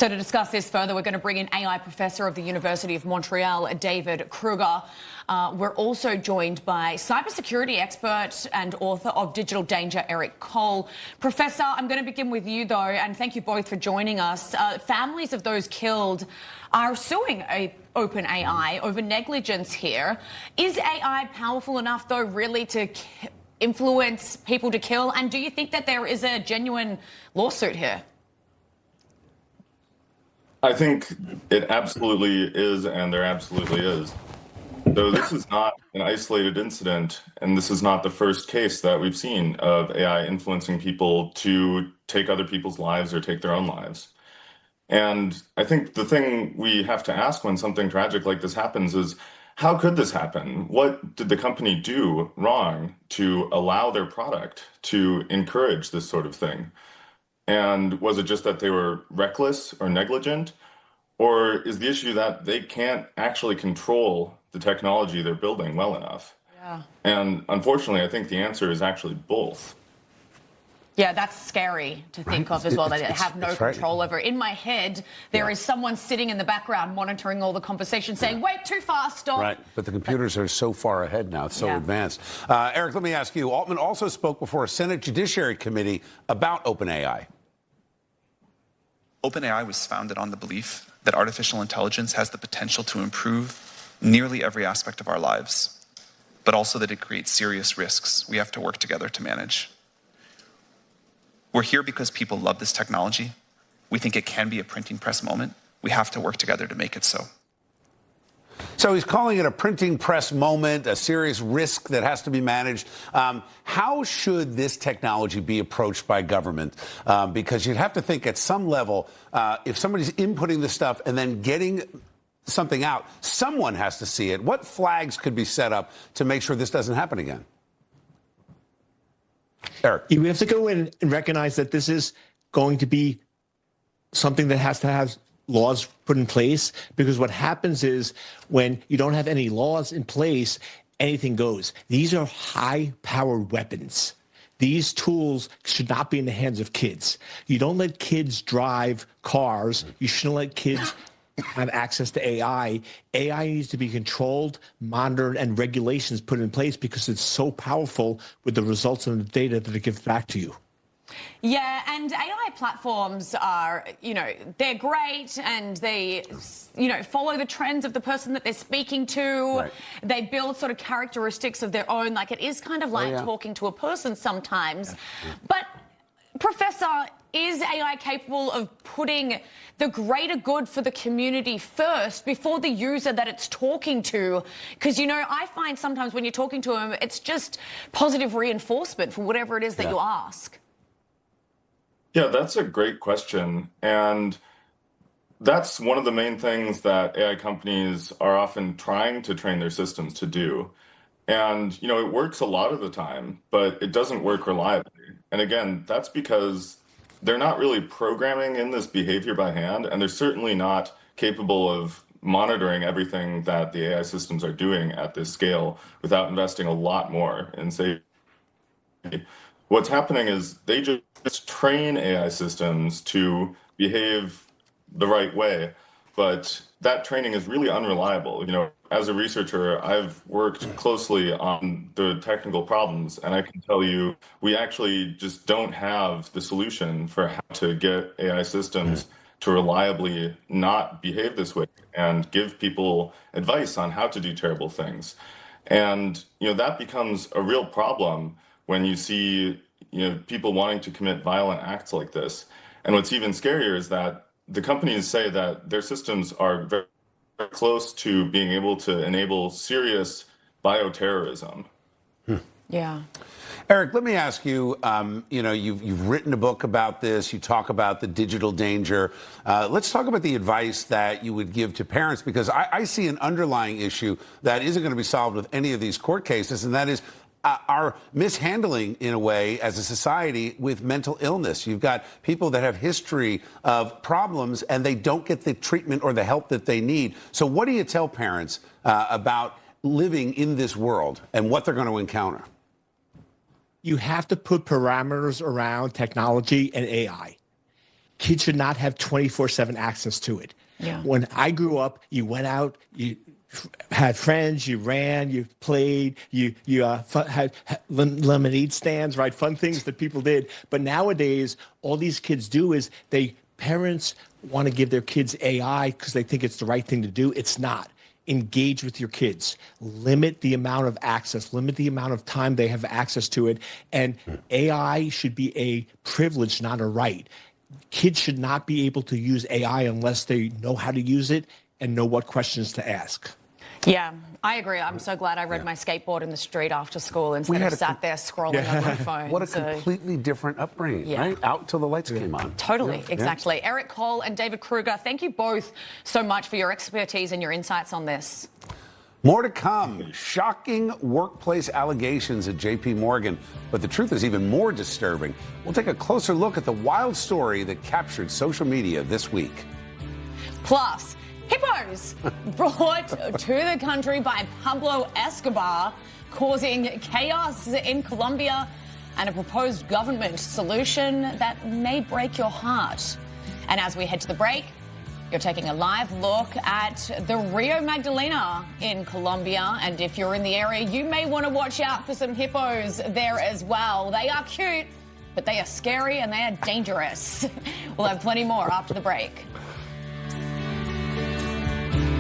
So to discuss this further, we're going to bring in AI professor of the University of Montreal, David Kruger. We're also joined by cybersecurity expert and author of Digital Danger, Eric Cole. Professor, I'm going to begin with you, though, and thank you both for joining us. Families of those killed are suing OpenAI over negligence here. Is AI powerful enough, though, really to influence people to kill? And do you think that there is a genuine lawsuit here? I think it absolutely is, and there absolutely is. So this is not an isolated incident, and this is not the first case that we've seen of AI influencing people to take other people's lives or take their own lives. And I think the thing we have to ask when something tragic like this happens is, how could this happen? What did the company do wrong to allow their product to encourage this sort of thing? And was it just that they were reckless or negligent? Or is the issue that they can't actually control the technology they're building well enough? Yeah. And unfortunately, I think the answer is actually both. Yeah, that's scary to think of as well, that they have no control over. In my head, there is someone sitting in the background monitoring all the conversations saying, wait, too fast, stop. Right, but the computers are so far ahead now, it's so advanced. Eric, let me ask you, Altman also spoke before a Senate Judiciary Committee about OpenAI. OpenAI was founded on the belief that artificial intelligence has the potential to improve nearly every aspect of our lives, but also that it creates serious risks we have to work together to manage. We're here because people love this technology. We think it can be a printing press moment. We have to work together to make it so. So he's calling it a printing press moment, a serious risk that has to be managed. How should this technology be approached by government? Because you'd have to think at some level, if somebody's inputting this stuff and then getting something out, someone has to see it. What flags could be set up to make sure this doesn't happen again? Eric. We have to go in and recognize that this is going to be something that has to have laws put in place, because what happens is when you don't have any laws in place, anything goes. These are high-powered weapons. These tools should not be in the hands of kids. You don't let kids drive cars. You shouldn't let kids have access to AI. AI needs to be controlled, monitored, and regulations put in place because it's so powerful with the results and the data that it gives back to you. Yeah, and AI platforms are, they're great, and they, follow the trends of the person that they're speaking to. Right. They build sort of characteristics of their own. Like, it is kind of like talking to a person sometimes. Yeah. But, Professor, is AI capable of putting the greater good for the community first before the user that it's talking to? Because, I find sometimes when you're talking to them, it's just positive reinforcement for whatever it is that you ask. Yeah, that's a great question. And that's one of the main things that AI companies are often trying to train their systems to do. And, it works a lot of the time, but it doesn't work reliably. And again, that's because they're not really programming in this behavior by hand, and they're certainly not capable of monitoring everything that the AI systems are doing at this scale without investing a lot more in safety. What's happening is they just train AI systems to behave the right way, but that training is really unreliable. As a researcher, I've worked closely on the technical problems, and I can tell you, we actually just don't have the solution for how to get AI systems to reliably not behave this way and give people advice on how to do terrible things. And, that becomes a real problem when you see, people wanting to commit violent acts like this. And what's even scarier is that the companies say that their systems are very close to being able to enable serious bioterrorism. Yeah. Eric, let me ask you, you've written a book about this. You talk about the digital danger. Let's talk about the advice that you would give to parents, because I see an underlying issue that isn't going to be solved with any of these court cases, and that is our mishandling, in a way, as a society with mental illness. You've got people that have history of problems, and they don't get the treatment or the help that they need. So what do you tell parents about living in this world and what they're going to encounter? You have to put parameters around technology and AI. kids should not have 24/7 access to it. Yeah. When I grew up, you went out, you had friends, you ran, you played, you had lemonade stands, right? Fun things that people did. But nowadays, all these kids do is parents want to give their kids AI because they think it's the right thing to do. It's not. Engage with your kids. Limit the amount of access. Limit the amount of time they have access to it. And AI should be a privilege, not a right. Kids should not be able to use AI unless they know how to use it and know what questions to ask. Yeah, I agree. I'm so glad I rode my skateboard in the street after school instead of sat there scrolling on my phone. What a completely different upbringing, right? Out till the lights came on. Totally, exactly. Eric Cole and David Kruger, thank you both so much for your expertise and your insights on this. More to come. Shocking workplace allegations at JP Morgan. But the truth is even more disturbing. We'll take a closer look at the wild story that captured social media this week. Plus, hippos brought to the country by Pablo Escobar, causing chaos in Colombia, and a proposed government solution that may break your heart. And as we head to the break, you're taking a live look at the Rio Magdalena in Colombia. And if you're in the area, you may want to watch out for some hippos there as well. They are cute, but they are scary and they are dangerous. We'll have plenty more after the break.